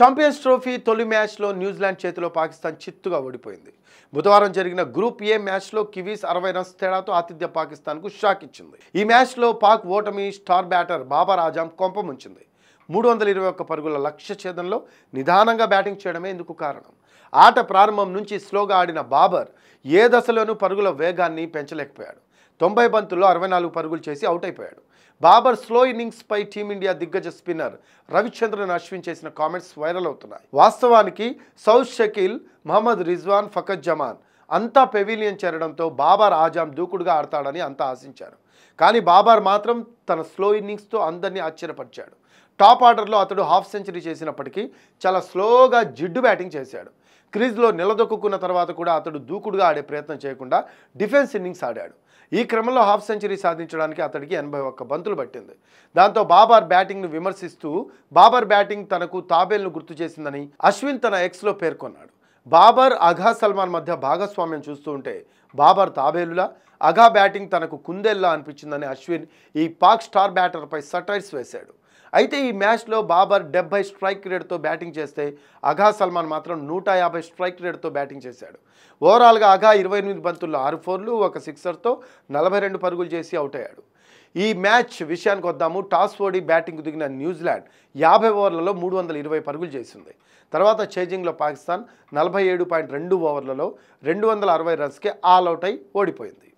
Champions trophy తొలి మ్యాచ్లో New Zealand చేతిలో పాకిస్తాన్ చిత్తుగా ఓడిపోయింది. బుధవారం జరిగిన గ్రూప్ ఏ మ్యాచ్లో కివీస్ 60 రన్స్ తేడాతో ఆతిథ్య పాకిస్తాన్కు షాక్ ఇచ్చింది. ఈ మ్యాచ్లో పాక్ ఓటమి స్టార్ బ్యాటర్ బాబర్ ఆజం కొంపముంచింది. 321 పరుగుల లక్ష్య ఛేదంలో నిదానంగా బ్యాటింగ్ చేయడమే ఇందుకు కారణం. ఆట ప్రారంభం నుంచి స్లోగా ఆడిన బాబర్ ఏ దశలోనూ పరుగుల వేగాన్ని పెంచలేకపోయాడు. 90 బంతుల్లో 64 పరుగులు చేసి అవుట్ అయిపోయాడు. బాబర్ స్లో ఇన్నింగ్స్పై టీమిండియా దిగ్గజ స్పిన్నర్ రవిచంద్రన్ అశ్విన్ చేసిన కామెంట్స్ వైరల్ అవుతున్నాయి. వాస్తవానికి సౌద్ షకీల్, మహమ్మద్ రిజ్వాన్, ఫకత్ జమాన్ అంతా పెవిలియన్ చేరడంతో బాబర్ ఆజం దూకుడుగా ఆడతాడని అంతా ఆశించారు. కానీ బాబర్ మాత్రం తన స్లో ఇన్నింగ్స్తో అందరినీ ఆశ్చర్యపరిచాడు. టాప్ ఆర్డర్లో అతడు హాఫ్ సెంచరీ చేసినప్పటికీ చాలా స్లోగా జిడ్డు బ్యాటింగ్ చేశాడు. క్రీజ్లో నిలదొక్కున్న తర్వాత కూడా అతడు దూకుడుగా ఆడే ప్రయత్నం చేయకుండా డిఫెన్స్ ఇన్నింగ్స్ ఆడాడు. ఈ క్రమంలో హాఫ్ సెంచరీ సాధించడానికి అతడికి 81 బంతులు పట్టింది. దాంతో బాబర్ బ్యాటింగ్ను విమర్శిస్తూ బాబర్ బ్యాటింగ్ తనకు తాబేల్ను గుర్తు చేసిందని అశ్విన్ తన ఎక్స్లో పేర్కొన్నాడు. బాబర్, అఘా సల్మాన్ మధ్య భాగస్వామ్యం చూస్తూ ఉంటే బాబర్ తాబేలులా, అఘా బ్యాటింగ్ తనకు కుందేల్లా అనిపించిందని అశ్విన్ ఈ పాక్ స్టార్ బ్యాటర్పై సటైర్స్ వేశాడు. అయితే ఈ మ్యాచ్లో బాబర్ 70 స్ట్రైక్ రేట్తో బ్యాటింగ్ చేస్తే అఘా సల్మాన్ మాత్రం 150 స్ట్రైక్ రేట్తో బ్యాటింగ్ చేశాడు. ఓవరాల్గా అఘా 28 బంతుల్లో 6 ఫోర్లు, 1 సిక్సర్తో 42 పరుగులు చేసి అవుట్ అయ్యాడు. ఈ మ్యాచ్ విషయానికి వద్దాము. టాస్ ఓడి బ్యాటింగ్కు దిగిన న్యూజిలాండ్ 50 ఓవర్లలో 320 పరుగులు చేసింది. తర్వాత చేజింగ్లో పాకిస్తాన్ 47.2 ఓవర్లలో 260 రన్స్కే ఆల్ అవుట్ అయి ఓడిపోయింది.